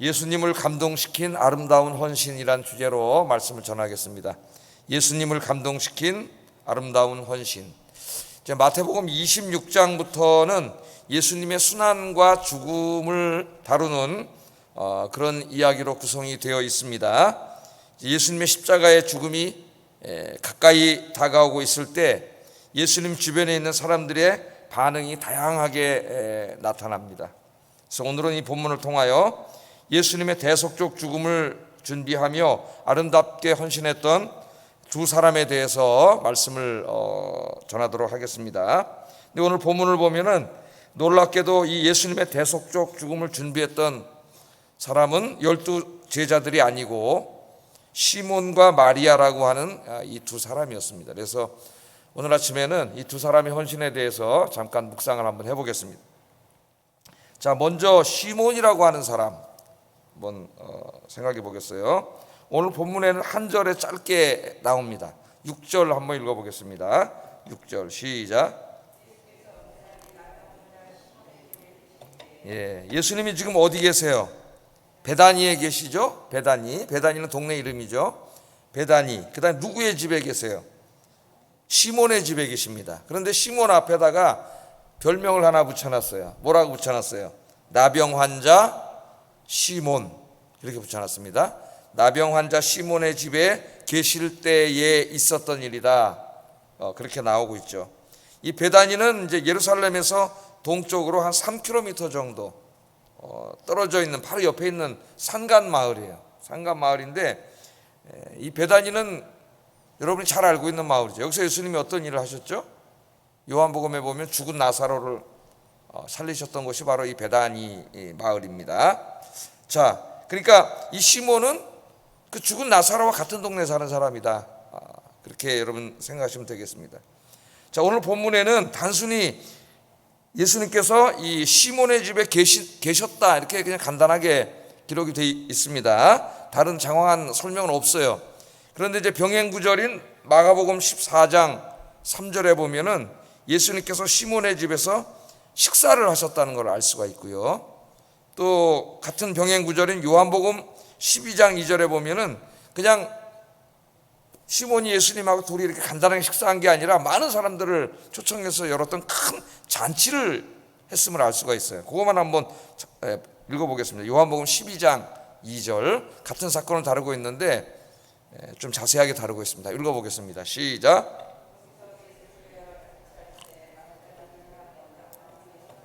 예수님을 감동시킨 아름다운 헌신이란 주제로 말씀을 전하겠습니다. 예수님을 감동시킨 아름다운 헌신. 마태복음 26장부터는 예수님의 순환과 죽음을 다루는 그런 이야기로 구성이 되어 있습니다. 예수님의 십자가의 죽음이 가까이 다가오고 있을 때 예수님 주변에 있는 사람들의 반응이 다양하게 나타납니다. 그래서 오늘은 이 본문을 통하여 예수님의 대속적 죽음을 준비하며 아름답게 헌신했던 두 사람에 대해서 말씀을 전하도록 하겠습니다. 근데 오늘 본문을 보면은 놀랍게도 이 예수님의 대속적 죽음을 준비했던 사람은 12 제자들이 아니고 시몬과 마리아라고 하는 이 두 사람이었습니다. 그래서 오늘 아침에는 이 두 사람의 헌신에 대해서 잠깐 묵상을 한번 해보겠습니다. 자, 먼저 시몬이라고 하는 사람 한번 생각해 보겠어요. 오늘 본문에는 한 절에 짧게 나옵니다. 6절 한번 읽어보겠습니다. 6절 시작. 예수님이 지금 어디 계세요? 베다니에 계시죠? 베다니는 동네 이름이죠. 베다니. 그다음 누구의 집에 계세요? 시몬의 집에 계십니다. 그런데 시몬 앞에다가 별명을 하나 붙여놨어요. 뭐라고 붙여놨어요? 나병 환자 시몬, 이렇게 붙여놨습니다. 나병 환자 시몬의 집에 계실 때에 있었던 일이다. 그렇게 나오고 있죠. 이 베다니는 이제 예루살렘에서 동쪽으로 한 3km 정도 떨어져 있는 바로 옆에 있는 산간 마을이에요. 산간 마을인데 이 베다니는 여러분이 잘 알고 있는 마을이죠. 여기서 예수님이 어떤 일을 하셨죠? 요한복음에 보면 죽은 나사로를 살리셨던 곳이 바로 이 베다니 마을입니다. 자, 그러니까 이 시몬은 그 죽은 나사로와 같은 동네에 사는 사람이다. 그렇게 여러분 생각하시면 되겠습니다. 자, 오늘 본문에는 단순히 예수님께서 이 시몬의 집에 계셨다 이렇게 그냥 간단하게 기록이 되어 있습니다. 다른 장황한 설명은 없어요. 그런데 이제 병행구절인 마가복음 14장 3절에 보면은 예수님께서 시몬의 집에서 식사를 하셨다는 걸 알 수가 있고요. 또 같은 병행구절인 요한복음 12장 2절에 보면은 그냥 시몬이 예수님하고 둘이 이렇게 간단하게 식사한 게 아니라 많은 사람들을 초청해서 열었던 큰 잔치를 했음을 알 수가 있어요. 그것만 한번 읽어보겠습니다. 요한복음 12장 2절 같은 사건을 다루고 있는데 좀 자세하게 다루고 있습니다. 읽어보겠습니다. 시작.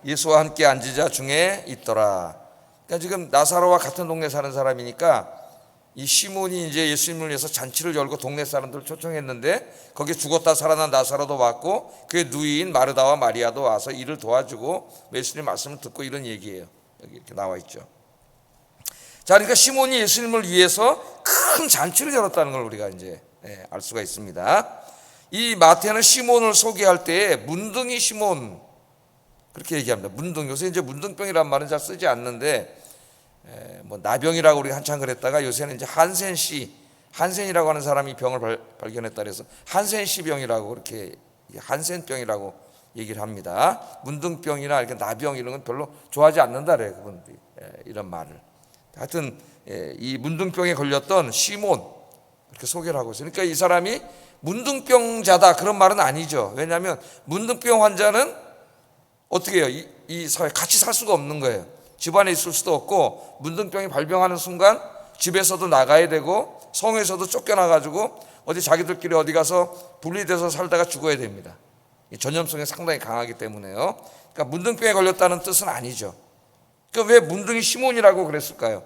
예수와 함께 앉으자 중에 있더라. 그러니까 지금 나사로와 같은 동네 사는 사람이니까 이 시몬이 이제 예수님을 위해서 잔치를 열고 동네 사람들을 초청했는데 거기에 죽었다 살아난 나사로도 왔고 그의 누이인 마르다와 마리아도 와서 이를 도와주고 예수님 말씀을 듣고 이런 얘기예요. 여기 이렇게 나와 있죠. 자, 그러니까 시몬이 예수님을 위해서 큰 잔치를 열었다는 걸 우리가 이제 알 수가 있습니다. 이 마태는 시몬을 소개할 때 문둥이 시몬 그렇게 얘기합니다. 문둥. 요새 이제 문둥병이란 말은 잘 쓰지 않는데 뭐 나병이라고 우리가 한참 그랬다가 요새는 이제 한센이라고 하는 사람이 병을 발견했다 그래서 한센씨 병이라고 그렇게 한센병이라고 얘기를 합니다. 문둥병이나 이렇게 나병 이런 건 별로 좋아하지 않는다 그래요, 그분들이. 이런 말을. 하여튼 이 문둥병에 걸렸던 시몬 이렇게 소개를 하고 있어요. 그러니까 이 사람이 문둥병자다 그런 말은 아니죠. 왜냐하면 문둥병 환자는 어떻게 해요? 이 사회에 같이 살 수가 없는 거예요. 집안에 있을 수도 없고 문둥병이 발병하는 순간 집에서도 나가야 되고 성에서도 쫓겨나가지고 어디 자기들끼리 어디 가서 분리돼서 살다가 죽어야 됩니다. 이 전염성이 상당히 강하기 때문에요. 그러니까 문둥병에 걸렸다는 뜻은 아니죠. 그러니까 왜 문둥이 시몬이라고 그랬을까요?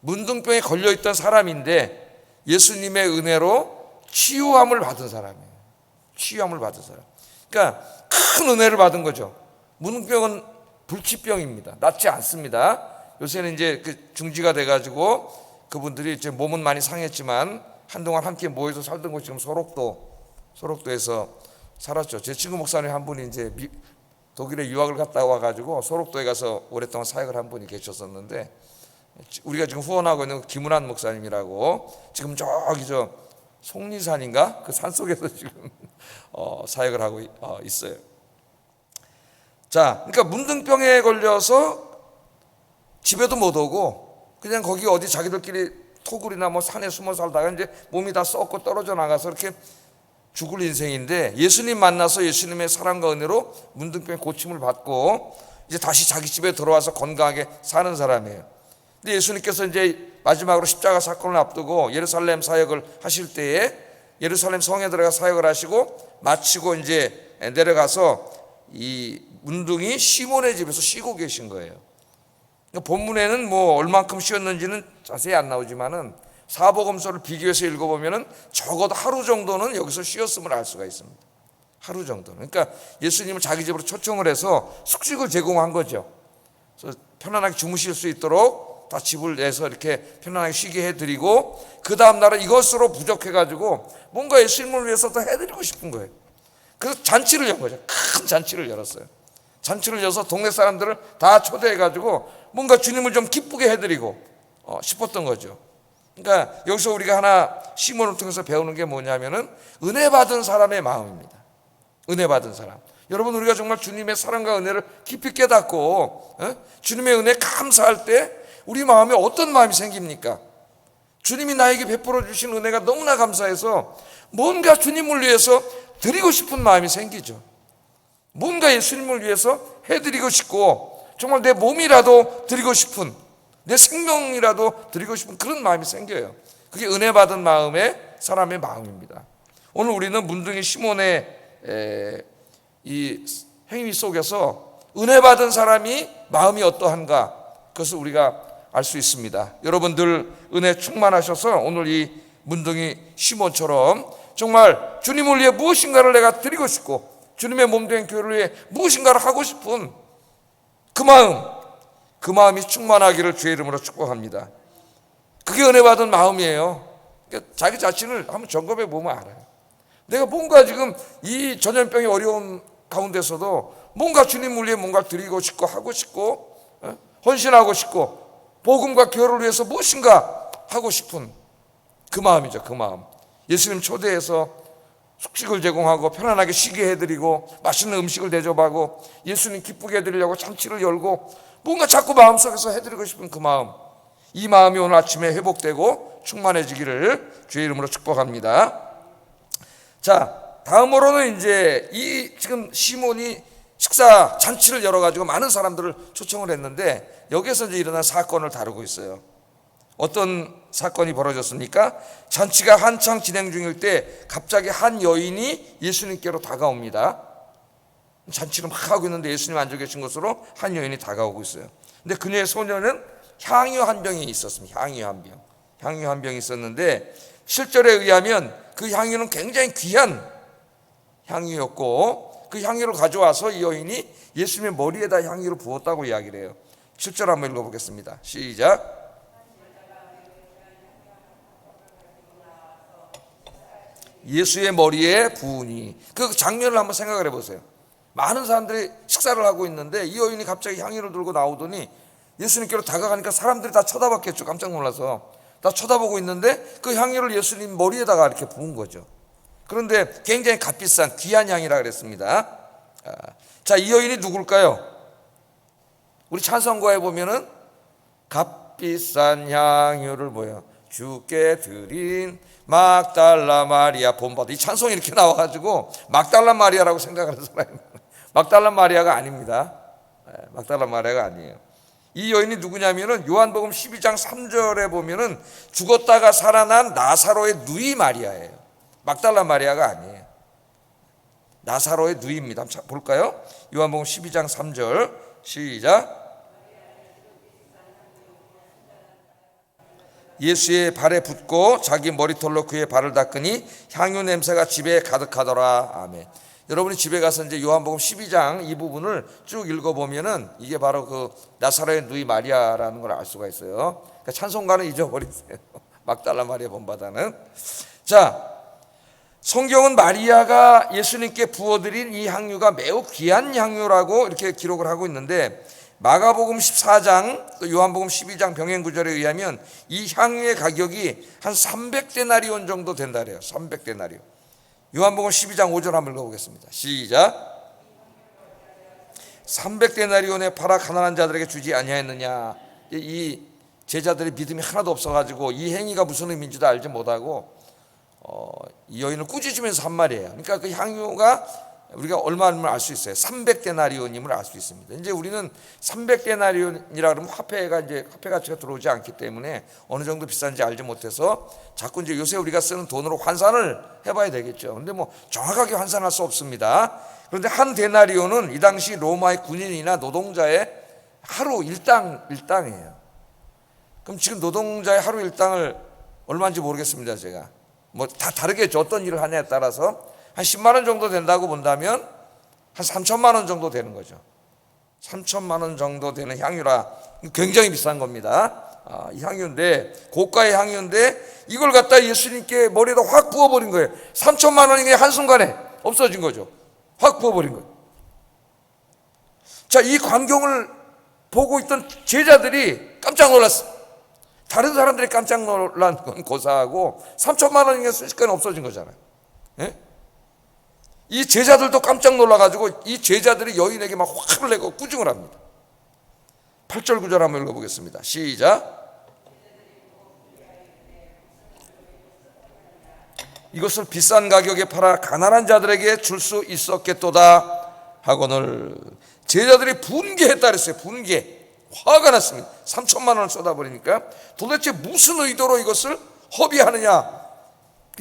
문둥병에 걸려있던 사람인데 예수님의 은혜로 치유함을 받은 사람이에요. 치유함을 받은 사람. 그러니까 큰 은혜를 받은 거죠. 문둥병은 불치병입니다. 낫지 않습니다. 요새는 이제 그 중지가 돼가지고 그분들이 이제 몸은 많이 상했지만 한동안 함께 모여서 살던 곳이 지금 소록도에서 살았죠. 제 친구 목사님 한 분이 이제 독일에 유학을 갔다 와가지고 소록도에 가서 오랫동안 사역을 한 분이 계셨었는데 우리가 지금 후원하고 있는 김은환 목사님이라고 지금 저기 속리산인가 그 산속에서 지금 사역을 하고 있어요. 자, 그러니까 문둥병에 걸려서 집에도 못 오고 그냥 거기 어디 자기들끼리 토굴이나 뭐 산에 숨어 살다가 이제 몸이 다 썩고 떨어져 나가서 이렇게 죽을 인생인데, 예수님 만나서 예수님의 사랑과 은혜로 문둥병 고침을 받고 이제 다시 자기 집에 들어와서 건강하게 사는 사람이에요. 근데 예수님께서 이제 마지막으로 십자가 사건을 앞두고 예루살렘 사역을 하실 때에 예루살렘 성에 들어가 사역을 하시고 마치고 이제 내려가서 이 문둥이 시몬의 집에서 쉬고 계신 거예요. 본문에는 뭐 얼만큼 쉬었는지는 자세히 안 나오지만은 사복음서를 비교해서 읽어보면은 적어도 하루 정도는 여기서 쉬었음을 알 수가 있습니다. 하루 정도는. 그러니까 예수님을 자기 집으로 초청을 해서 숙식을 제공한 거죠. 그래서 편안하게 주무실 수 있도록 다 집을 내서 이렇게 편안하게 쉬게 해드리고, 그 다음 날은 이것으로 부족해가지고 뭔가 예수님을 위해서 더 해드리고 싶은 거예요. 그래서 잔치를 연 거죠. 큰 잔치를 열었어요. 잔치를 열어서 동네 사람들을 다 초대해가지고 뭔가 주님을 좀 기쁘게 해드리고 싶었던 거죠. 그러니까 여기서 우리가 하나 시몬을 통해서 배우는 게 뭐냐면은 은혜 받은 사람의 마음입니다. 은혜 받은 사람. 여러분, 우리가 정말 주님의 사랑과 은혜를 깊이 깨닫고 주님의 은혜 감사할 때 우리 마음에 어떤 마음이 생깁니까? 주님이 나에게 베풀어 주신 은혜가 너무나 감사해서 뭔가 주님을 위해서 드리고 싶은 마음이 생기죠. 뭔가 예수님을 위해서 해드리고 싶고 정말 내 몸이라도 드리고 싶은, 내 생명이라도 드리고 싶은 그런 마음이 생겨요. 그게 은혜 받은 마음의 사람의 마음입니다. 오늘 우리는 문둥이 시몬의 이 행위 속에서 은혜 받은 사람이 마음이 어떠한가, 그것을 우리가 알 수 있습니다. 여러분들 은혜 충만하셔서 오늘 이 문둥이 시몬처럼 정말 주님을 위해 무엇인가를 내가 드리고 싶고 주님의 몸된 교회를 위해 무엇인가를 하고 싶은 그 마음이 충만하기를 주의 이름으로 축복합니다. 그게 은혜 받은 마음이에요. 그러니까 자기 자신을 한번 점검해 보면 알아요. 내가 뭔가 지금 이 전염병의 어려운 가운데서도 뭔가 주님을 위해 뭔가 드리고 싶고 하고 싶고 헌신하고 싶고 복음과 교회를 위해서 무엇인가 하고 싶은 그 마음이죠. 그 마음. 예수님 초대해서 숙식을 제공하고 편안하게 쉬게 해드리고 맛있는 음식을 대접하고 예수님 기쁘게 해드리려고 잔치를 열고 뭔가 자꾸 마음속에서 해드리고 싶은 그 마음, 이 마음이 오늘 아침에 회복되고 충만해지기를 주의 이름으로 축복합니다. 자, 다음으로는 이제 이 지금 시몬이 식사 잔치를 열어가지고 많은 사람들을 초청을 했는데 여기에서 이제 일어난 사건을 다루고 있어요. 어떤 사건이 벌어졌습니까? 잔치가 한창 진행 중일 때 갑자기 한 여인이 예수님께로 다가옵니다. 잔치를 막 하고 있는데 예수님 앉아 계신 곳으로 한 여인이 다가오고 있어요. 근데 그녀의 소녀는 향유 한 병이 있었습니다. 향유 한 병이 있었는데 실절에 의하면 그 향유는 굉장히 귀한 향유였고 그 향유를 가져와서 이 여인이 예수님의 머리에다 향유를 부었다고 이야기를 해요. 7절 한번 읽어보겠습니다. 시작. 예수의 머리에 부으니. 그 장면을 한번 생각을 해보세요. 많은 사람들이 식사를 하고 있는데 이 여인이 갑자기 향유를 들고 나오더니 예수님께로 다가가니까 사람들이 다 쳐다봤겠죠. 깜짝 놀라서 다 쳐다보고 있는데 그 향유를 예수님 머리에다가 이렇게 부은 거죠. 그런데 굉장히 값비싼 귀한 향이라 그랬습니다. 자, 이 여인이 누굴까요? 우리 찬송가에 보면은 값비싼 향유를 주께 드린 막달라 마리아 본받아, 이 찬송이 이렇게 나와가지고 막달라 마리아라고 생각하는 사람이 막달라 마리아가 아닙니다. 막달라 마리아가 아니에요. 이 여인이 누구냐면은 요한복음 12장 3절에 보면은 죽었다가 살아난 나사로의 누이 마리아예요. 막달라 마리아가 아니에요. 나사로의 누이입니다. 한번 볼까요? 요한복음 12장 3절 시작. 예수의 발에 붓고 자기 머리털로 그의 발을 닦으니 향유 냄새가 집에 가득하더라. 아멘. 여러분이 집에 가서 이제 요한복음 12장 이 부분을 쭉 읽어보면은 이게 바로 그 나사로의 누이 마리아라는 걸 알 수가 있어요. 그러니까 찬송가는 잊어버리세요. 막달라 마리아 본받아는. 자, 성경은 마리아가 예수님께 부어드린 이 향유가 매우 귀한 향유라고 이렇게 기록을 하고 있는데 마가복음 14장 또 요한복음 12장 병행 구절에 의하면 이 향유의 가격이 한 300데나리온 정도 된다 그래요. 300데나리온. 요한복음 12장 5절 한번 읽어보겠습니다. 시작. 300데나리온에 팔아 가난한 자들에게 주지 아니하였느냐. 이 제자들의 믿음이 하나도 없어가지고 이 행위가 무슨 의미인지도 알지 못하고 이 여인을 꾸짖으면서 한 말이에요. 그러니까 그 향유가 우리가 얼마임을 알 수 있어요. 300데나리온임을 알 수 있습니다. 이제 우리는 300데나리온이라 그러면 화폐 가치가 들어오지 않기 때문에 어느 정도 비싼지 알지 못해서 자꾸 이제 요새 우리가 쓰는 돈으로 환산을 해봐야 되겠죠. 근데 뭐 정확하게 환산할 수 없습니다. 그런데 한 데나리온은 이 당시 로마의 군인이나 노동자의 하루 일당이에요. 그럼 지금 노동자의 하루 일당을 얼마인지 모르겠습니다. 제가 뭐 다 다르겠죠. 어떤 일을 하냐에 따라서 한 10만 원 정도 된다고 본다면 한 3천만 원 정도 되는 거죠. 3천만 원 정도 되는 향유라 굉장히 비싼 겁니다. 이 향유인데 고가의 향유인데 이걸 갖다 예수님께 머리에다 확 부어버린 거예요. 3천만 원이 그냥 한순간에 없어진 거죠. 확 부어버린 거예요. 자, 이 광경을 보고 있던 제자들이 깜짝 놀랐어요. 다른 사람들이 깜짝 놀란 건 고사하고 3천만 원이 순식간에 없어진 거잖아요. 예? 이 제자들도 깜짝 놀라가지고 이 제자들이 여인에게 막 화를 내고 꾸중을 합니다. 8절 9절 한번 읽어보겠습니다. 시작. 이것을 비싼 가격에 팔아 가난한 자들에게 줄 수 있었겠도다 하거늘 제자들이 분개했다 그랬어요. 분개. 화가 났습니다. 3천만 원을 쏟아버리니까 도대체 무슨 의도로 이것을 허비하느냐.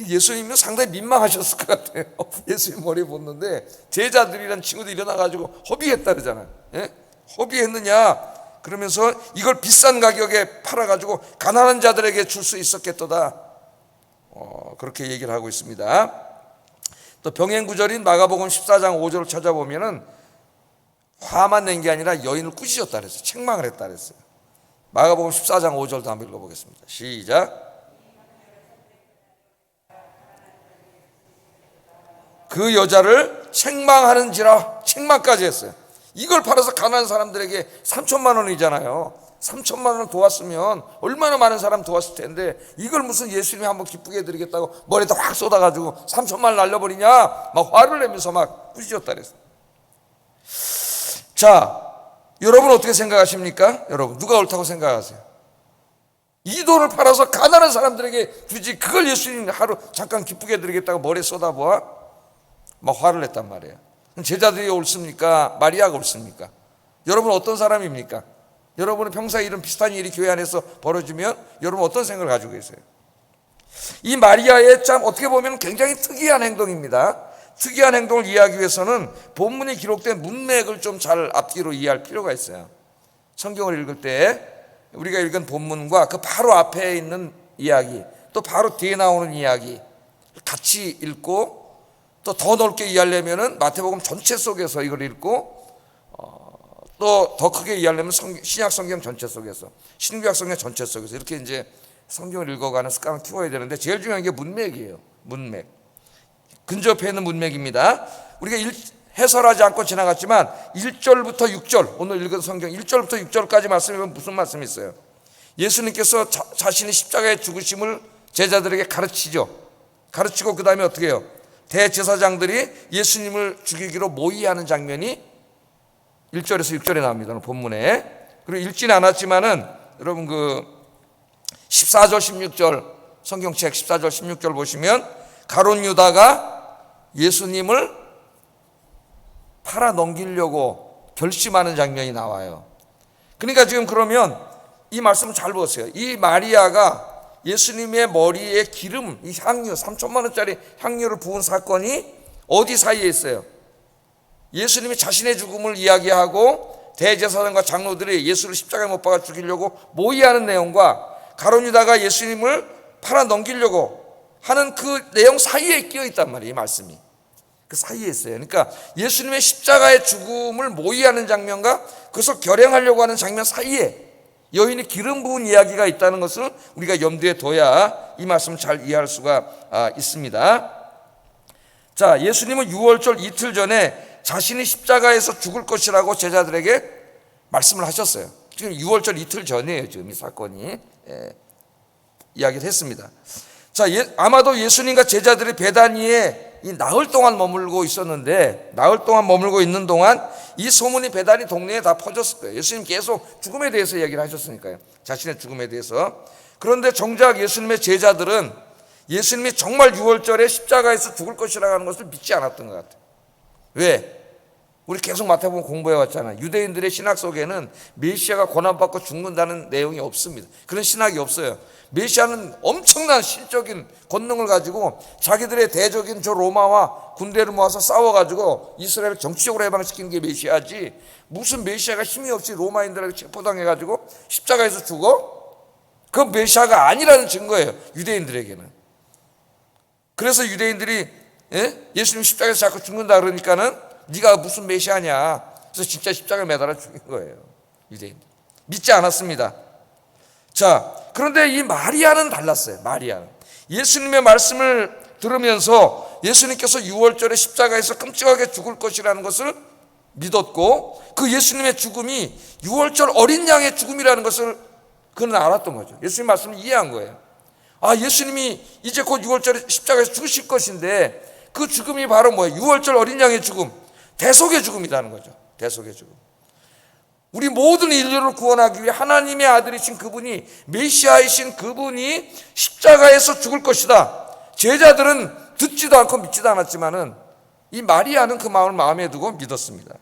예수님은 상당히 민망하셨을 것 같아요. 예수님 머리에 보는데 제자들이란 친구들이 일어나가지고 허비했다 그러잖아요. 예? 허비했느냐 그러면서 이걸 비싼 가격에 팔아가지고 가난한 자들에게 줄 수 있었겠도다. 그렇게 얘기를 하고 있습니다. 또 병행구절인 마가복음 14장 5절을 찾아보면은 화만 낸 게 아니라 여인을 꾸짖었다 그랬어요. 책망을 했다 그랬어요. 마가복음 14장 5절도 한번 읽어보겠습니다. 시작. 그 여자를 책망하는지라 책망까지 했어요. 이걸 팔아서 가난한 사람들에게 3천만 원이잖아요. 3천만 원을 도왔으면 얼마나 많은 사람 도왔을 텐데 이걸 무슨 예수님이 한번 기쁘게 해드리겠다고 머리에다 확 쏟아가지고 3천만 원 날려버리냐 막 화를 내면서 막 꾸짖었다 그랬어요. 자, 여러분 어떻게 생각하십니까? 여러분 누가 옳다고 생각하세요? 이 돈을 팔아서 가난한 사람들에게 주지 그걸 예수님 하루 잠깐 기쁘게 해드리겠다고 머리에 쏟아부어 막 화를 냈단 말이에요. 제자들이 옳습니까? 마리아가 옳습니까? 여러분은 어떤 사람입니까? 여러분은 평소에 이런 비슷한 일이 교회 안에서 벌어지면 여러분 어떤 생각을 가지고 계세요? 이 마리아의 참 어떻게 보면 굉장히 특이한 행동입니다. 특이한 행동을 이해하기 위해서는 본문이 기록된 문맥을 좀 잘 앞뒤로 이해할 필요가 있어요. 성경을 읽을 때 우리가 읽은 본문과 그 바로 앞에 있는 이야기 또 바로 뒤에 나오는 이야기 같이 읽고 또 더 넓게 이해하려면 마태복음 전체 속에서 이걸 읽고 또 더 크게 이해하려면 신약 성경 전체 속에서 신구약 성경 전체 속에서 이렇게 이제 성경을 읽어가는 습관을 키워야 되는데 제일 중요한 게 문맥이에요. 문맥. 근접해 있는 문맥입니다. 우리가 해설하지 않고 지나갔지만 1절부터 6절 오늘 읽은 성경 1절부터 6절까지 말씀이면 무슨 말씀이 있어요? 예수님께서 자신의 십자가의 죽으심을 제자들에게 가르치고 그 다음에 어떻게 해요? 대제사장들이 예수님을 죽이기로 모의하는 장면이 1절에서 6절에 나옵니다. 본문에. 그리고 읽지는 않았지만은 여러분 그 14절 16절 성경책 14절 16절 보시면 가룟 유다가 예수님을 팔아 넘기려고 결심하는 장면이 나와요. 그러니까 지금 그러면 이 말씀을 잘 보세요. 이 마리아가 예수님의 머리에 기름, 이 향유 3천만 원짜리 향유를 부은 사건이 어디 사이에 있어요? 예수님이 자신의 죽음을 이야기하고 대제사장과 장로들이 예수를 십자가에 못 박아 죽이려고 모의하는 내용과 가룟 유다가 예수님을 팔아 넘기려고 하는 그 내용 사이에 끼어 있단 말이에요. 이 말씀이 그 사이에 있어요. 그러니까 예수님의 십자가의 죽음을 모의하는 장면과 그것을 결행하려고 하는 장면 사이에 여인이 기름 부은 이야기가 있다는 것을 우리가 염두에 둬야 이 말씀을 잘 이해할 수가 있습니다. 자, 예수님은 유월절 이틀 전에 자신이 십자가에서 죽을 것이라고 제자들에게 말씀을 하셨어요. 지금 유월절 이틀 전이에요. 지금 이 사건이 이야기를 했습니다. 자, 아마도 예수님과 제자들이 베다니에 이 나흘 동안 머물고 있었는데, 나흘 동안 머물고 있는 동안 이 소문이 베다니 동네에 다 퍼졌을 거예요. 예수님 계속 죽음에 대해서 이야기를 하셨으니까요. 자신의 죽음에 대해서. 그런데 정작 예수님의 제자들은 예수님이 정말 6월절에 십자가에서 죽을 것이라고 하는 것을 믿지 않았던 것 같아요. 왜? 우리 계속 마태복음 공부해 왔잖아요. 유대인들의 신학 속에는 메시아가 고난받고 죽는다는 내용이 없습니다. 그런 신학이 없어요. 메시아는 엄청난 실적인 권능을 가지고 자기들의 대적인 저 로마와 군대를 모아서 싸워가지고 이스라엘을 정치적으로 해방시키는 게 메시아지, 무슨 메시아가 힘이 없이 로마인들에게 체포당해가지고 십자가에서 죽어? 그건 메시아가 아니라는 증거예요, 유대인들에게는. 그래서 유대인들이 예수님 십자가에서 자꾸 죽는다 그러니까는 네가 무슨 메시아냐, 그래서 진짜 십자가에 매달아 죽인 거예요. 유대인들 믿지 않았습니다. 자, 그런데 이 마리아는 달랐어요. 마리아는 예수님의 말씀을 들으면서 예수님께서 6월절에 십자가에서 끔찍하게 죽을 것이라는 것을 믿었고, 그 예수님의 죽음이 6월절 어린 양의 죽음이라는 것을 그는 알았던 거죠. 예수님 말씀을 이해한 거예요. 아, 예수님이 이제 곧 6월절에 십자가에서 죽으실 것인데 그 죽음이 바로 뭐예요? 6월절 어린 양의 죽음, 대속의 죽음이라는 거죠. 대속의 죽음. 우리 모든 인류를 구원하기 위해 하나님의 아들이신 그분이, 메시아이신 그분이 십자가에서 죽을 것이다. 제자들은 듣지도 않고 믿지도 않았지만은 이 마리아는 그 마음을 마음에 두고 믿었습니다.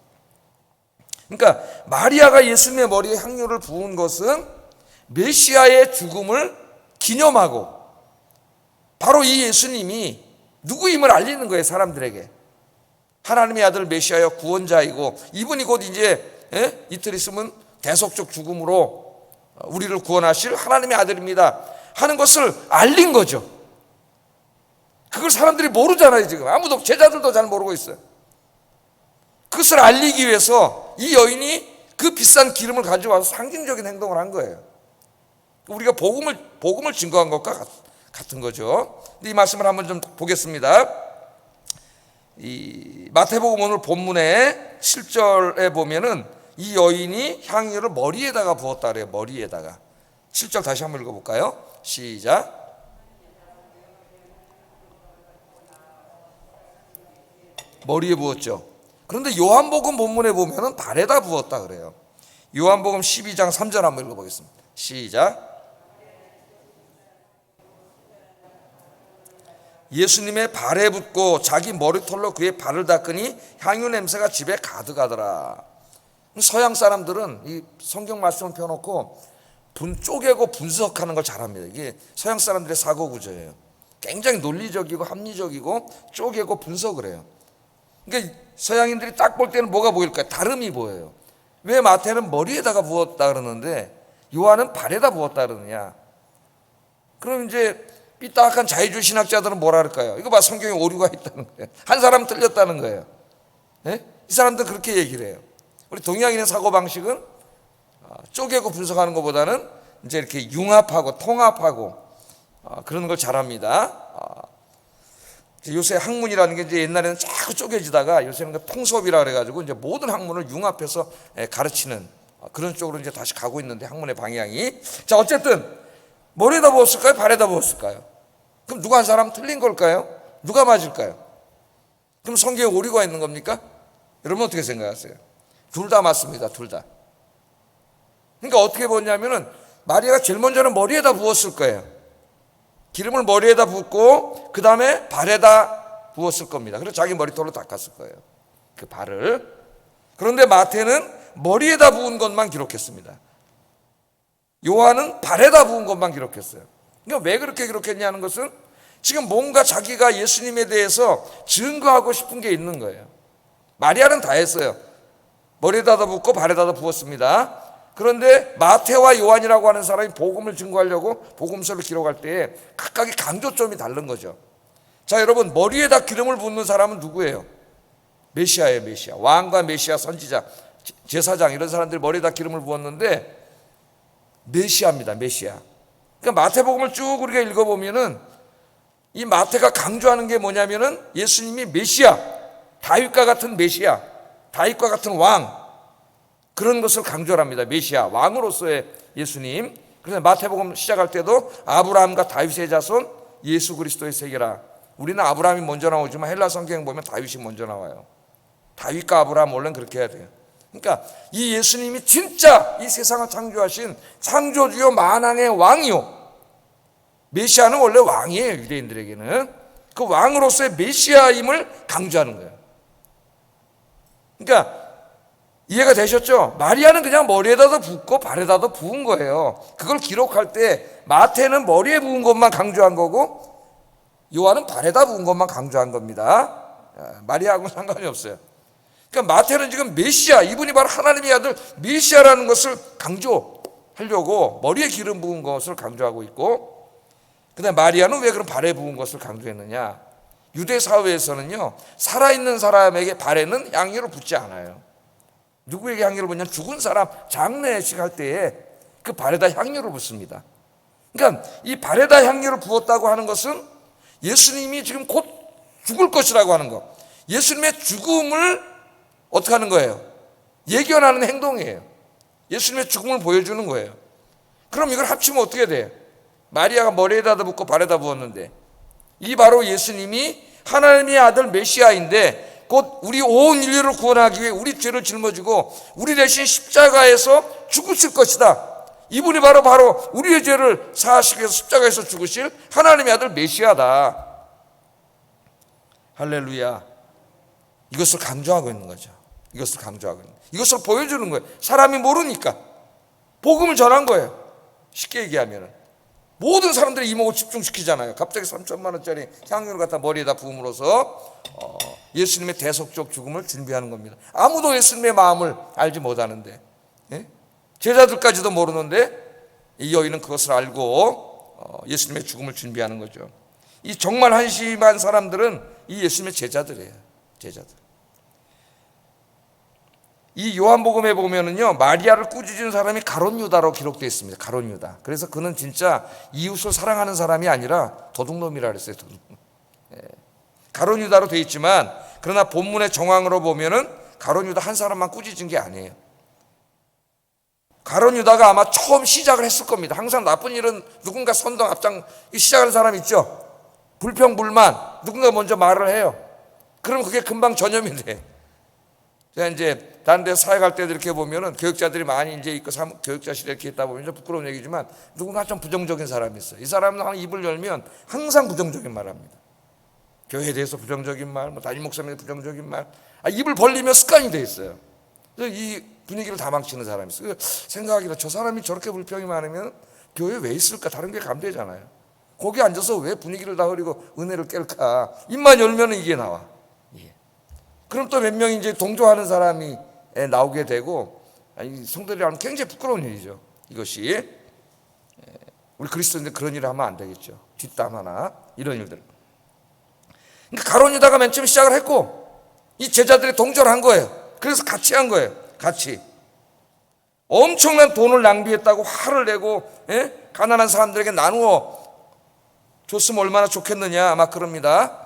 그러니까 마리아가 예수님의 머리에 향유를 부은 것은 메시아의 죽음을 기념하고 바로 이 예수님이 누구임을 알리는 거예요, 사람들에게. 하나님의 아들 메시아여 구원자이고 이분이 곧 이제 이틀 있으면 대속적 죽음으로 우리를 구원하실 하나님의 아들입니다 하는 것을 알린 거죠. 그걸 사람들이 모르잖아요. 지금 아무도, 제자들도 잘 모르고 있어요. 그것을 알리기 위해서 이 여인이 그 비싼 기름을 가져와서 상징적인 행동을 한 거예요. 우리가 복음을 증거한 것과 같은 거죠. 근데 이 말씀을 한번 좀 보겠습니다. 이 마태복음 오늘 본문의 7절에 보면은 이 여인이 향유를 머리에다가 부었다 그래요. 머리에다가. 7절 다시 한번 읽어볼까요? 시작. 머리에 부었죠. 그런데 요한복음 본문에 보면은 발에다 부었다 그래요. 요한복음 12장 3절 한번 읽어보겠습니다. 시작. 예수님의 발에 붓고 자기 머리털로 그의 발을 닦으니 향유 냄새가 집에 가득하더라. 서양 사람들은 이 성경 말씀을 펴놓고 쪼개고 분석하는 걸 잘합니다. 이게 서양 사람들의 사고 구조예요. 굉장히 논리적이고 합리적이고 쪼개고 분석을 해요. 그러니까 서양인들이 딱 볼 때는 뭐가 보일까요? 다름이 보여요. 왜 마태는 머리에다가 부었다 그러는데 요한은 발에다 부었다 그러느냐? 그럼 이제 삐딱한 자유주의 신학자들은 뭐라 할까요? 이거 봐, 성경에 오류가 있다는 거예요. 한 사람은 틀렸다는 거예요. 네? 이 사람들은 그렇게 얘기를 해요. 우리 동양인의 사고방식은 쪼개고 분석하는 것보다는 이제 이렇게 융합하고 통합하고 그런 걸 잘합니다. 요새 학문이라는 게 이제 옛날에는 자꾸 쪼개지다가 요새는 그 통섭이라 그래가지고 이제 모든 학문을 융합해서 가르치는 그런 쪽으로 이제 다시 가고 있는데, 학문의 방향이. 자, 어쨌든 머리에다 부었을까요? 발에다 부었을까요? 그럼 누가 한 사람 틀린 걸까요? 누가 맞을까요? 그럼 성경에 오류가 있는 겁니까? 여러분 어떻게 생각하세요? 둘 다 맞습니다. 둘 다. 그러니까 어떻게 보냐면은 마리아가 제일 먼저는 머리에다 부었을 거예요. 기름을 머리에다 붓고 그 다음에 발에다 부었을 겁니다. 그래서 자기 머리털로 닦았을 거예요, 그 발을. 그런데 마태는 머리에다 부은 것만 기록했습니다. 요한은 발에다 부은 것만 기록했어요. 그러니까 왜 그렇게 기록했냐는 것은 지금 뭔가 자기가 예수님에 대해서 증거하고 싶은 게 있는 거예요. 마리아는 다 했어요. 머리에다 붓고 발에다 부었습니다. 그런데 마태와 요한이라고 하는 사람이 복음을 증거하려고 복음서를 기록할 때 각각의 강조점이 다른 거죠. 자, 여러분, 머리에다 기름을 붓는 사람은 누구예요? 메시아예요. 메시아. 왕과 메시아, 선지자, 제사장, 이런 사람들이 머리에다 기름을 부었는데 메시아입니다. 메시아. 그러니까 마태복음을 쭉 우리가 읽어보면은 이 마태가 강조하는 게 뭐냐면은 예수님이 메시아, 다윗과 같은 메시아, 다윗과 같은 왕, 그런 것을 강조를 합니다. 메시아, 왕으로서의 예수님. 그래서 마태복음 시작할 때도 아브라함과 다윗의 자손 예수 그리스도의 세계라. 우리는 아브라함이 먼저 나오지만 헬라 성경 보면 다윗이 먼저 나와요. 다윗과 아브라함 원래는 그렇게 해야 돼요. 그러니까 이 예수님이 진짜 이 세상을 창조하신 창조주요 만왕의 왕이요, 메시아는 원래 왕이에요. 유대인들에게는 그 왕으로서의 메시아임을 강조하는 거예요. 그러니까 이해가 되셨죠? 마리아는 그냥 머리에다도 붓고 발에다도 부은 거예요. 그걸 기록할 때 마태는 머리에 부은 것만 강조한 거고 요한은 발에다 부은 것만 강조한 겁니다. 마리아하고는 상관이 없어요. 그러니까 마태는 지금 메시아, 이분이 바로 하나님의 아들 메시아라는 것을 강조하려고 머리에 기름 부은 것을 강조하고 있고, 그다음에 마리아는 왜 그럼 발에 부은 것을 강조했느냐? 유대 사회에서는요, 살아있는 사람에게 발에는 향유를 붓지 않아요. 누구에게 향유를 붓냐면 죽은 사람 장례식 할 때에 그 발에다 향유를 붓습니다. 그러니까 이 발에다 향유를 부었다고 하는 것은 예수님이 지금 곧 죽을 것이라고 하는 거, 예수님의 죽음을 어떻게 하는 거예요? 예견하는 행동이에요. 예수님의 죽음을 보여주는 거예요. 그럼 이걸 합치면 어떻게 돼요? 마리아가 머리에다 붓고 발에다 부었는데, 이 바로 예수님이 하나님의 아들 메시아인데 곧 우리 온 인류를 구원하기 위해 우리 죄를 짊어지고 우리 대신 십자가에서 죽으실 것이다. 이분이 바로 우리의 죄를 사하시기 위해서 십자가에서 죽으실 하나님의 아들 메시아다. 할렐루야. 이것을 강조하고 있는 거죠. 이것을 강조하고 있는 거예요. 이것을 보여주는 거예요. 사람이 모르니까 복음을 전한 거예요. 쉽게 얘기하면 모든 사람들이 이목을 집중시키잖아요. 갑자기 3천만 원짜리 향유를 갖다 머리에다 부음으로써 예수님의 대속적 죽음을 준비하는 겁니다. 아무도 예수님의 마음을 알지 못하는데, 제자들까지도 모르는데 이 여인은 그것을 알고 예수님의 죽음을 준비하는 거죠. 이 정말 한심한 사람들은 이 예수님의 제자들이에요. 제자들. 이 요한복음에 보면은요, 마리아를 꾸짖은 사람이 가룟 유다로 기록되어 있습니다. 가룟 유다. 그래서 그는 진짜 이웃을 사랑하는 사람이 아니라 도둑놈이라 그랬어요. 도둑놈. 가룟 유다로 되어 있지만, 그러나 본문의 정황으로 보면은 가룟 유다 한 사람만 꾸짖은 게 아니에요. 가룟 유다가 아마 처음 시작을 했을 겁니다. 항상 나쁜 일은 누군가 선동 앞장 시작하는 사람 있죠. 불평 불만 누군가 먼저 말을 해요. 그럼 그게 금방 전염이 돼. 제가 이제 다른 데 사회 갈 때도 이렇게 보면은 교육자들이 많이 이제 있고 교육자실에 이렇게 있다 보면 좀 부끄러운 얘기지만 누군가 좀 부정적인 사람이 있어요. 이 사람은 입을 열면 항상 부정적인 말 합니다. 교회에 대해서 부정적인 말, 담임 목사님에 대해서 부정적인 말. 입을 벌리면 습관이 돼 있어요. 그래서 이 분위기를 다 망치는 사람이 있어요. 생각하기로 저 사람이 저렇게 불평이 많으면 교회에 왜 있을까? 다른 게 감되잖아요. 거기 앉아서 왜 분위기를 다 흐리고 은혜를 깰까? 입만 열면 이게 나와. 그럼 또 몇 명이 이제 동조하는 사람이 나오게 되고, 성도들이라면 굉장히 부끄러운 일이죠. 이것이 우리 그리스도인들 그런 일을 하면 안 되겠죠. 뒷담 하나 이런 일들. 그러니까 가룟 유다가 맨 처음 시작을 했고 이 제자들이 동조를 한 거예요. 그래서 같이 한 거예요. 같이 엄청난 돈을 낭비했다고 화를 내고 가난한 사람들에게 나누어 줬으면 얼마나 좋겠느냐 아마 그럽니다.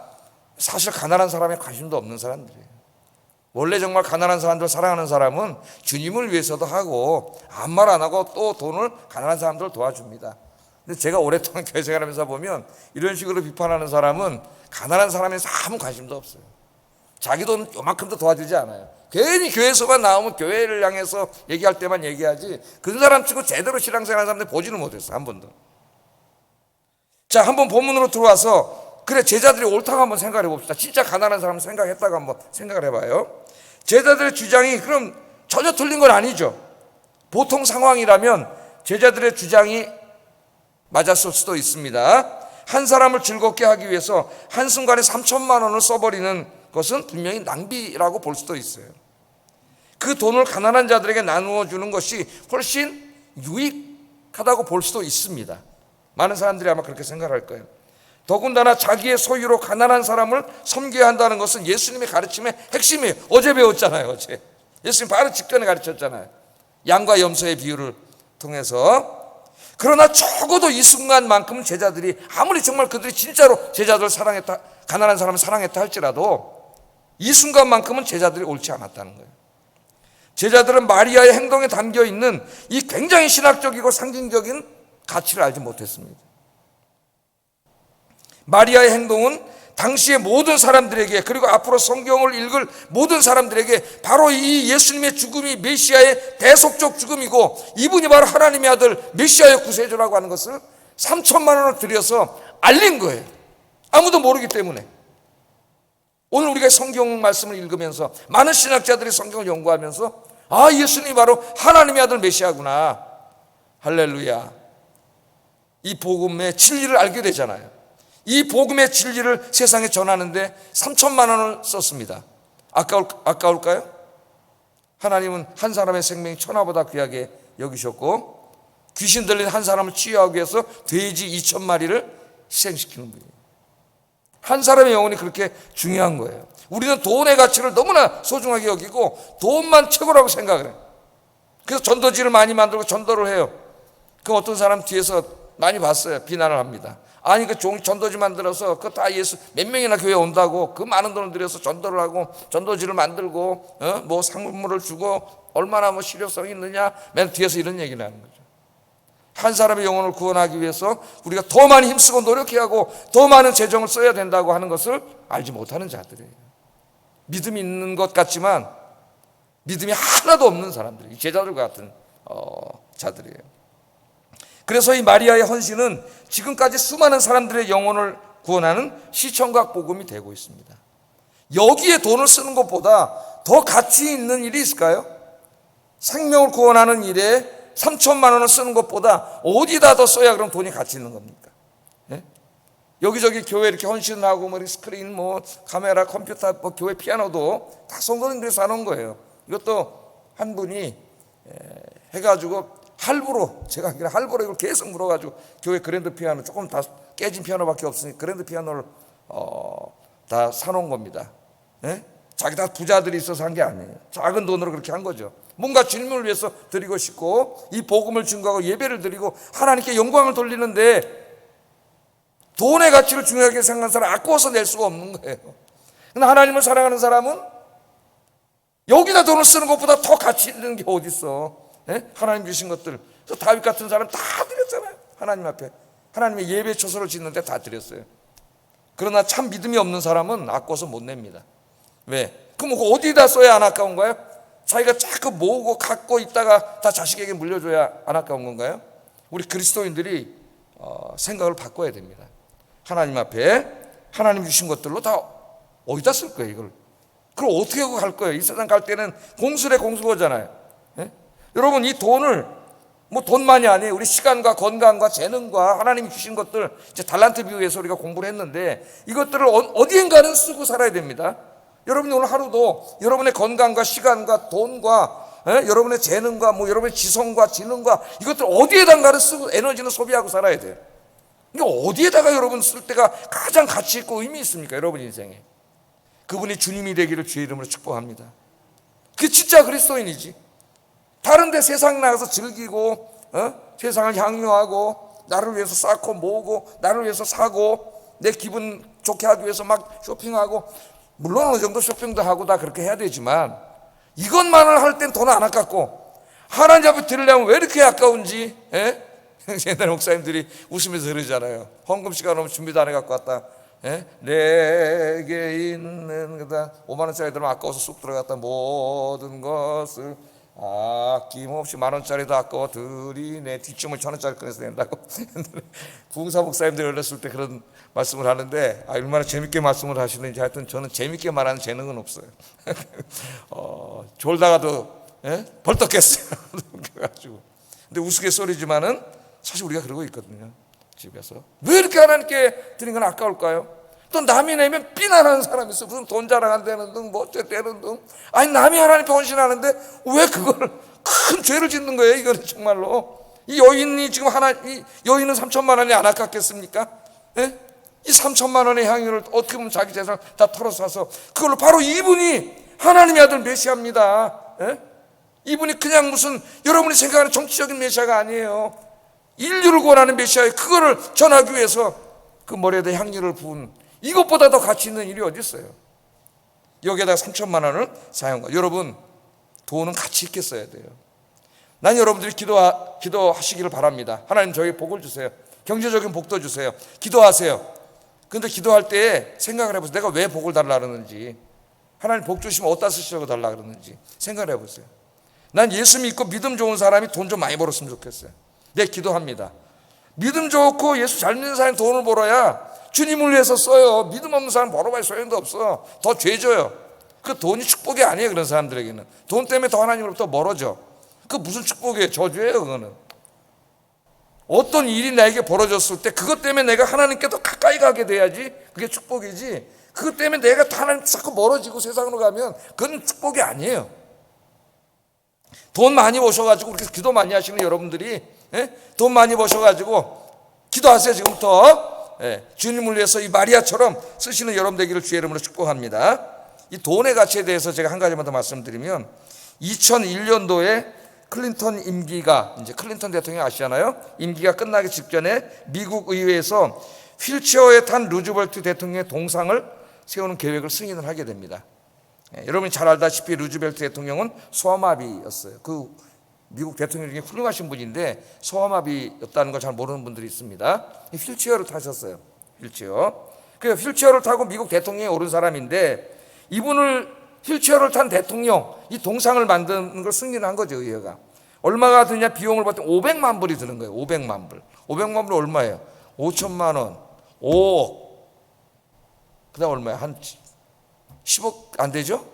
사실 가난한 사람에 관심도 없는 사람들이에요. 원래 정말 가난한 사람들 사랑하는 사람은 주님을 위해서도 하고 아무 말 안 하고 또 돈을 가난한 사람들을 도와줍니다. 근데 제가 오랫동안 교회 생활하면서 보면 이런 식으로 비판하는 사람은 가난한 사람에 아무 관심도 없어요. 자기 돈 요만큼도 도와주지 않아요. 괜히 교회에서만 나오면 교회를 향해서 얘기할 때만 얘기하지 그 사람 치고 제대로 신앙생활하는 사람들 보지는 못했어요. 한 번도. 자, 한번 본문으로 들어와서 그래 제자들이 옳다고 한번 생각해 봅시다. 진짜 가난한 사람 생각했다고 한번 생각을 해봐요. 제자들의 주장이 그럼 전혀 틀린 건 아니죠. 보통 상황이라면 제자들의 주장이 맞았을 수도 있습니다. 한 사람을 즐겁게 하기 위해서 한순간에 3천만 원을 써버리는 것은 분명히 낭비라고 볼 수도 있어요. 그 돈을 가난한 자들에게 나누어 주는 것이 훨씬 유익하다고 볼 수도 있습니다. 많은 사람들이 아마 그렇게 생각할 거예요. 더군다나 자기의 소유로 가난한 사람을 섬겨야 한다는 것은 예수님의 가르침의 핵심이에요. 어제 배웠잖아요. 어제 예수님 바로 직전에 가르쳤잖아요. 양과 염소의 비유를 통해서. 그러나 적어도 이 순간만큼은 제자들이 아무리 정말 그들이 진짜로 제자들을 사랑했다, 가난한 사람을 사랑했다 할지라도 이 순간만큼은 제자들이 옳지 않았다는 거예요. 제자들은 마리아의 행동에 담겨있는 이 굉장히 신학적이고 상징적인 가치를 알지 못했습니다. 마리아의 행동은 당시의 모든 사람들에게, 그리고 앞으로 성경을 읽을 모든 사람들에게 바로 이 예수님의 죽음이 메시아의 대속적 죽음이고, 이분이 바로 하나님의 아들 메시아의 구세주라고 하는 것을 3천만 원을 들여서 알린 거예요. 아무도 모르기 때문에. 오늘 우리가 성경 말씀을 읽으면서 많은 신학자들이 성경을 연구하면서 아, 예수님이 바로 하나님의 아들 메시아구나, 할렐루야, 이 복음의 진리를 알게 되잖아요. 이 복음의 진리를 세상에 전하는데 3천만 원을 썼습니다. 아까울까요? 하나님은 한 사람의 생명이 천하보다 귀하게 여기셨고, 귀신 들린 한 사람을 치유하기 위해서 돼지 2,000마리를 희생시키는 분이에요. 한 사람의 영혼이 그렇게 중요한 거예요. 우리는 돈의 가치를 너무나 소중하게 여기고 돈만 최고라고 생각을 해요. 그래서 전도지를 많이 만들고 전도를 해요. 그 어떤 사람 뒤에서 많이 봤어요. 비난을 합니다. 아니, 그 전도지 만들어서 그 다 예수 몇 명이나 교회 온다고 그 많은 돈을 들여서 전도를 하고 전도지를 만들고 뭐 상품물을 주고 얼마나 뭐 실효성이 있느냐, 맨 뒤에서 이런 얘기를 하는 거죠. 한 사람의 영혼을 구원하기 위해서 우리가 더 많이 힘쓰고 노력해야 하고 더 많은 재정을 써야 된다고 하는 것을 알지 못하는 자들이에요. 믿음이 있는 것 같지만 믿음이 하나도 없는 사람들이 제자들과 같은 자들이에요. 그래서 이 마리아의 헌신은 지금까지 수많은 사람들의 영혼을 구원하는 시청각 복음이 되고 있습니다. 여기에 돈을 쓰는 것보다 더 가치 있는 일이 있을까요? 생명을 구원하는 일에 3천만 원을 쓰는 것보다 어디다 더 써야 그럼 돈이 가치 있는 겁니까? 예? 여기저기 교회 이렇게 헌신하고 뭐 스크린, 뭐 카메라, 컴퓨터, 뭐 교회 피아노도 다 성도님 그래서 사놓은 거예요. 이것도 한 분이 해가지고 할부로, 제가 할부로 이걸 계속 물어가지고 교회 그랜드 피아노, 조금 다 깨진 피아노밖에 없으니 그랜드 피아노를 다 사놓은 겁니다. 예? 자기 다 부자들이 있어서 한 게 아니에요. 작은 돈으로 그렇게 한 거죠. 뭔가 주님을 위해서 드리고 싶고 이 복음을 증거하고 예배를 드리고 하나님께 영광을 돌리는데 돈의 가치를 중요하게 생각하는 사람 아까워서 낼 수가 없는 거예요. 근데 하나님을 사랑하는 사람은 여기다 돈을 쓰는 것보다 더 가치 있는 게 어디 있어? 예? 하나님 주신 것들. 다윗 같은 사람 다 드렸잖아요. 하나님 앞에. 하나님의 예배 초소를 짓는데 다 드렸어요. 그러나 참 믿음이 없는 사람은 아까워서 못 냅니다. 왜? 그럼 어디다 써야 안 아까운 거예요? 자기가 자꾸 모으고 갖고 있다가 다 자식에게 물려줘야 안 아까운 건가요? 우리 그리스도인들이 생각을 바꿔야 됩니다. 하나님 앞에 하나님 주신 것들로 다 어디다 쓸 거예요, 이걸? 그걸 어떻게 하고 갈 거예요? 이 세상 갈 때는 공수래 공수거잖아요. 예? 여러분, 이 돈을 뭐 돈만이 아니에요. 우리 시간과 건강과 재능과 하나님이 주신 것들, 이제 달란트 비유에서 우리가 공부를 했는데 이것들을 어디엔가는 쓰고 살아야 됩니다. 여러분이 오늘 하루도 여러분의 건강과 시간과 돈과 여러분의 재능과 뭐 여러분의 지성과 지능과 이것들 어디에다가는 쓰고 에너지는 소비하고 살아야 돼요. 이게 어디에다가 여러분 쓸 때가 가장 가치 있고 의미 있습니까? 여러분 인생에. 그분이 주님이 되기를 주의 이름으로 축복합니다. 그게 진짜 그리스도인이지. 다른 데 세상 나가서 즐기고 세상을 향유하고 나를 위해서 쌓고 모으고 나를 위해서 사고 내 기분 좋게 하기 위해서 막 쇼핑하고, 물론 어느 정도 쇼핑도 하고 다 그렇게 해야 되지만 이것만을 할 땐 돈 안 아깝고 하나님 앞에 드리려면 왜 이렇게 아까운지. 옛날 목사님들이 웃으면서 그러잖아요. 헌금 시간 오면 준비도 안 해갖고 왔다. 내게 있는 거다 5만 원짜리 들으면 아까워서 쑥 들어갔다. 모든 것을 아낌없이 10,000원짜리도 아까워 드리네. 뒷짐을 1,000원짜리 꺼내서 낸다고. 부흥사 목사님들이 어렸을 때 그런 말씀을 하는데 얼마나 재밌게 말씀을 하시는지. 하여튼 저는 재밌게 말하는 재능은 없어요. 졸다가도 벌떡 깼어요. 그래가지고. 근데 우스갯소리지만은 사실 우리가 그러고 있거든요. 집에서 왜 이렇게 하나님께 드린 건 아까울까요? 또 남이 내면 비난하는 사람이 있어. 무슨 돈 자랑한다는 등 뭐 어쩌다는 등. 아니, 남이 하나님께 헌신하는데 왜 그걸 큰 죄를 짓는 거예요? 이거는 정말로. 이 여인이 지금 이 여인은 3천만 원이 안 아깝겠습니까? 이 3천만 원의 향유를 어떻게 보면 자기 재산을 다 털어서 그걸로 바로 이분이 하나님의 아들 메시아입니다. 이분이 그냥 무슨 여러분이 생각하는 정치적인 메시아가 아니에요. 인류를 구원하는 메시아에 그거를 전하기 위해서 그 머리에다 향유를 부은, 이것보다 더 가치 있는 일이 어디 있어요? 여기에다가 3천만 원을 사용한. 여러분, 돈은 가치 있게 써야 돼요. 난 여러분들이 기도하시기를 바랍니다. 하나님 저에게 복을 주세요. 경제적인 복도 주세요. 기도하세요. 근데 기도할 때 생각을 해보세요. 내가 왜 복을 달라 그러는지, 하나님 복 주시면 어디다 쓰시려고 달라 그러는지 생각을 해보세요. 난 예수 믿고 믿음 좋은 사람이 돈 좀 많이 벌었으면 좋겠어요. 내 기도합니다. 믿음 좋고 예수 잘 믿는 사람이 돈을 벌어야 주님을 위해서 써요. 믿음 없는 사람 벌어봐야 소용도 없어. 더 죄져요. 그 돈이 축복이 아니에요. 그런 사람들에게는 돈 때문에 더 하나님으로부터 멀어져. 그 무슨 축복이에요? 저주예요. 그거는. 어떤 일이 나에게 벌어졌을 때 그것 때문에 내가 하나님께 더 가까이 가게 돼야지 그게 축복이지, 그것 때문에 내가 하나님 자꾸 멀어지고 세상으로 가면 그건 축복이 아니에요. 돈 많이 버셔가지고 그렇게 기도 많이 하시는 여러분들이, 돈 많이 버셔가지고 기도하세요. 지금부터 주님을 위해서 이 마리아처럼 쓰시는 여러분 되기를 주의 이름으로 축복합니다. 이 돈의 가치에 대해서 제가 한 가지만 더 말씀드리면, 2001년도에 클린턴 임기가, 이제 클린턴 대통령 아시잖아요. 임기가 끝나기 직전에 미국 의회에서 휠체어에 탄 루즈벨트 대통령의 동상을 세우는 계획을 승인을 하게 됩니다. 여러분이 잘 알다시피 루즈벨트 대통령은 소아마비였어요. 그 미국 대통령 중에 훌륭하신 분인데 소아마비였다는 걸 잘 모르는 분들이 있습니다. 휠체어를 타셨어요. 휠체어. 그 휠체어를 타고 미국 대통령에 오른 사람인데, 이분을 휠체어를 탄 대통령 이 동상을 만드는 걸 승인한 거죠. 의회가. 얼마가 드냐, 비용을 봤더니 500만 불이 드는 거예요. 500만 불. 500만 불 얼마예요? 5천만 원, 5억. 그다음 얼마예요? 한 10억 안 되죠?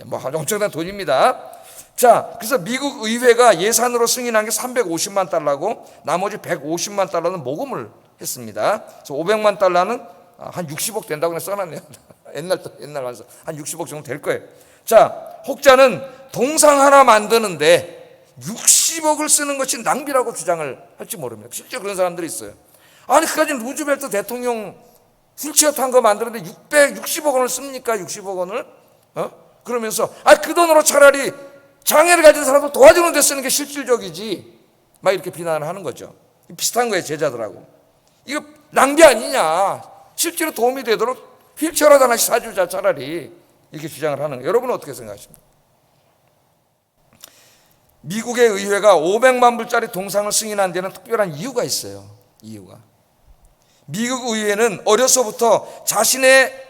뭐 엄청난 돈입니다. 자, 그래서 미국 의회가 예산으로 승인한 게 350만 달러고 나머지 150만 달러는 모금을 했습니다. 그래서 500만 달러는 한 60억 된다고 그냥 써놨네요. 옛날 와서 한 60억 정도 될 거예요. 자, 혹자는 동상 하나 만드는데 60억을 쓰는 것이 낭비라고 주장을 할지 모릅니다. 실제 그런 사람들이 있어요. 아니, 그까지 루즈벨트 대통령 휠체어 탄 거 만드는데 660억 원을 씁니까? 60억 원을? 그러면서 그 돈으로 차라리 장애를 가진 사람도 도와주는 데 쓰는 게 실질적이지, 막 이렇게 비난을 하는 거죠. 비슷한 거예요, 제자들하고. 이거 낭비 아니냐, 실제로 도움이 되도록 휠체어라도 하나씩 사주자 차라리, 이렇게 주장을 하는 거예요. 여러분은 어떻게 생각하십니까? 미국의 의회가 500만 불짜리 동상을 승인한 데는 특별한 이유가 있어요. 이유가, 미국 의회는 어려서부터 자신의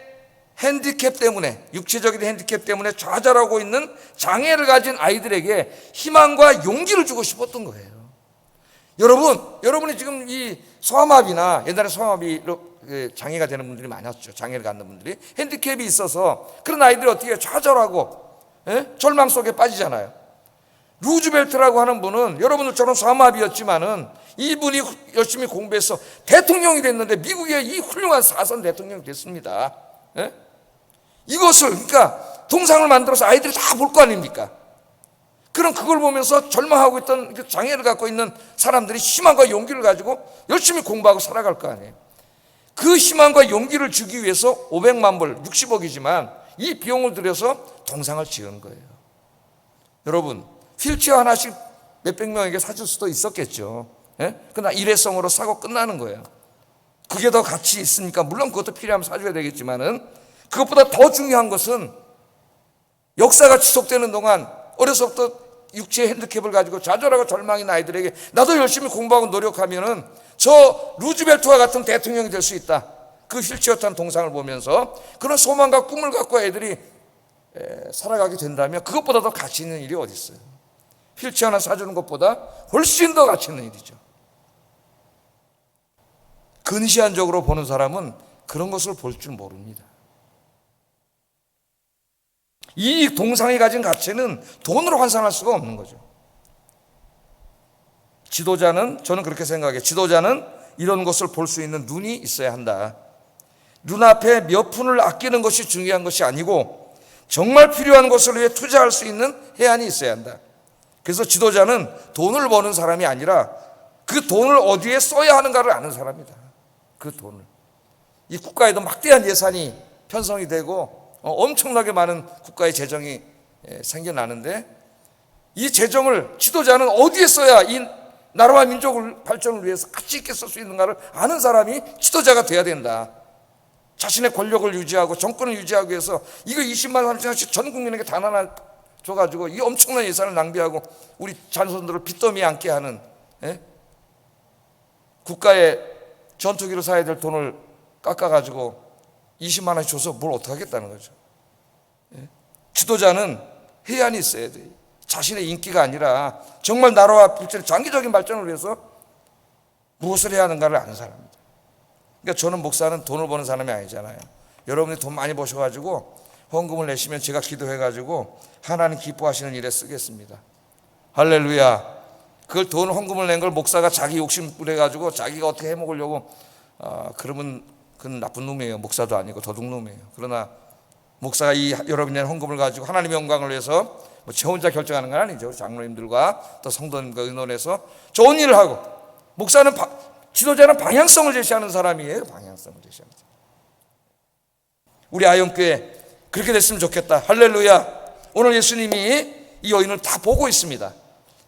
핸디캡 때문에, 육체적인 핸디캡 때문에 좌절하고 있는 장애를 가진 아이들에게 희망과 용기를 주고 싶었던 거예요. 여러분이 지금 이 소아마비나, 옛날에 소아마비로 장애가 되는 분들이 많았죠. 장애를 갖는 분들이 핸디캡이 있어서 그런 아이들이 어떻게 좌절하고 절망 속에 빠지잖아요. 루즈벨트라고 하는 분은 여러분들처럼 소아마비였지만은 이분이 열심히 공부해서 대통령이 됐는데, 미국의 이 훌륭한 사선 대통령이 됐습니다. 이것을, 그러니까 동상을 만들어서 아이들이 다 볼 거 아닙니까? 그럼 그걸 보면서 절망하고 있던 장애를 갖고 있는 사람들이 희망과 용기를 가지고 열심히 공부하고 살아갈 거 아니에요. 그 희망과 용기를 주기 위해서 500만 불, 60억이지만 이 비용을 들여서 동상을 지은 거예요. 여러분, 휠체어 하나씩 몇백 명에게 사줄 수도 있었겠죠. 그러나 일회성으로 사고 끝나는 거예요. 그게 더 가치 있으니까 물론 그것도 필요하면 사줘야 되겠지만은, 그것보다 더 중요한 것은 역사가 지속되는 동안 어려서부터 육체의 핸디캡을 가지고 좌절하고 절망인 아이들에게 나도 열심히 공부하고 노력하면은 저 루즈벨트와 같은 대통령이 될 수 있다. 그 휠체어 탄 동상을 보면서 그런 소망과 꿈을 갖고 애들이 살아가게 된다면 그것보다 더 가치 있는 일이 어디 있어요? 휠체어 하나 사주는 것보다 훨씬 더 가치 있는 일이죠. 근시안적으로 보는 사람은 그런 것을 볼 줄 모릅니다. 이 동상이 가진 가치는 돈으로 환산할 수가 없는 거죠. 지도자는, 저는 그렇게 생각해요. 지도자는 이런 것을 볼 수 있는 눈이 있어야 한다. 눈앞에 몇 푼을 아끼는 것이 중요한 것이 아니고 정말 필요한 것을 위해 투자할 수 있는 해안이 있어야 한다. 그래서 지도자는 돈을 버는 사람이 아니라 그 돈을 어디에 써야 하는가를 아는 사람이다. 그 돈을. 이 국가에도 막대한 예산이 편성이 되고 엄청나게 많은 국가의 재정이 생겨나는데, 이 재정을 지도자는 어디에 써야 이 나라와 민족을 발전을 위해서 가치 있게 쓸 수 있는가를 아는 사람이 지도자가 돼야 된다. 자신의 권력을 유지하고 정권을 유지하기 위해서 이거 20만 30만씩 전 국민에게 다 나눠 줘가지고 이 엄청난 예산을 낭비하고 우리 자손들을 빚더미에 앉게 하는, 국가의 전투기로 사야 될 돈을 깎아가지고 20만 원씩 줘서 뭘 어떻게 하겠다는 거죠. 지도자는 해안이 있어야 돼. 자신의 인기가 아니라 정말 나라와 국제의 장기적인 발전을 위해서 무엇을 해야 하는가를 아는 사람입니다. 그러니까 저는 목사는 돈을 버는 사람이 아니잖아요. 여러분이 돈 많이 버셔가지고 헌금을 내시면 제가 기도해가지고 하나님 기뻐하시는 일에 쓰겠습니다. 할렐루야. 그걸 돈 헌금을 낸 걸 목사가 자기 욕심 부려가지고 자기가 어떻게 해먹으려고 그러면 그건 나쁜 놈이에요. 목사도 아니고 도둑놈이에요. 그러나 목사가 이 여러분이 낸 헌금을 가지고 하나님의 영광을 위해서 제 혼자 결정하는 건 아니죠. 장로님들과 또 성도님과 의논해서 좋은 일을 하고, 목사는 지도자는 방향성을 제시하는 사람이에요. 방향성을 제시합니다. 우리 아영교회 그렇게 됐으면 좋겠다. 할렐루야. 오늘 예수님이 이 여인을 다 보고 있습니다.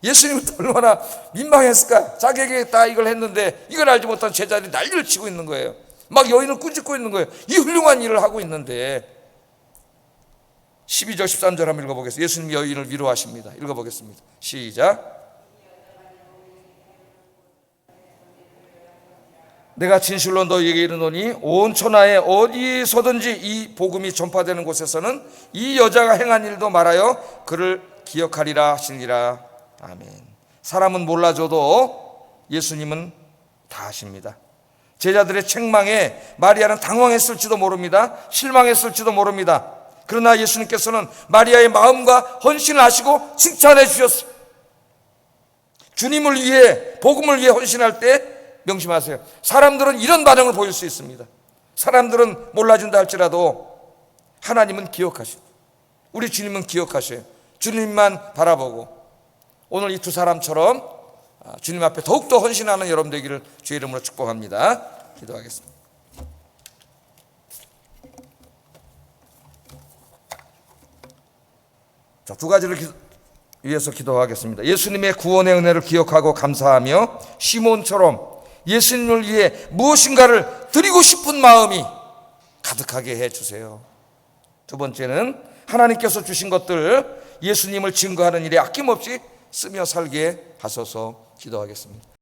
예수님은 얼마나 민망했을까. 자기에게 다 이걸 했는데 이걸 알지 못한 제자들이 난리를 치고 있는 거예요. 막 여인을 꾸짖고 있는 거예요. 이 훌륭한 일을 하고 있는데. 12절 13절 한번 읽어보겠습니다. 예수님이 여인을 위로하십니다. 읽어보겠습니다. 시작. 내가 진실로 너희에게 이르노니 온 천하에 어디서든지 이 복음이 전파되는 곳에서는 이 여자가 행한 일도 말하여 그를 기억하리라 하시니라. 아멘. 사람은 몰라줘도 예수님은 다 아십니다. 제자들의 책망에 마리아는 당황했을지도 모릅니다. 실망했을지도 모릅니다. 그러나 예수님께서는 마리아의 마음과 헌신을 아시고 칭찬해 주셨어요. 주님을 위해, 복음을 위해 헌신할 때 명심하세요. 사람들은 이런 반응을 보일 수 있습니다. 사람들은 몰라준다 할지라도 하나님은 기억하십니다. 우리 주님은 기억하셔요. 주님만 바라보고 오늘 이 두 사람처럼 주님 앞에 더욱더 헌신하는 여러분 되기를 주의 이름으로 축복합니다. 기도하겠습니다. 자, 두 가지를 위해서 기도하겠습니다. 예수님의 구원의 은혜를 기억하고 감사하며 시몬처럼 예수님을 위해 무엇인가를 드리고 싶은 마음이 가득하게 해주세요. 두 번째는 하나님께서 주신 것들 예수님을 증거하는 일에 아낌없이 쓰며 살게 하소서. 기도하겠습니다.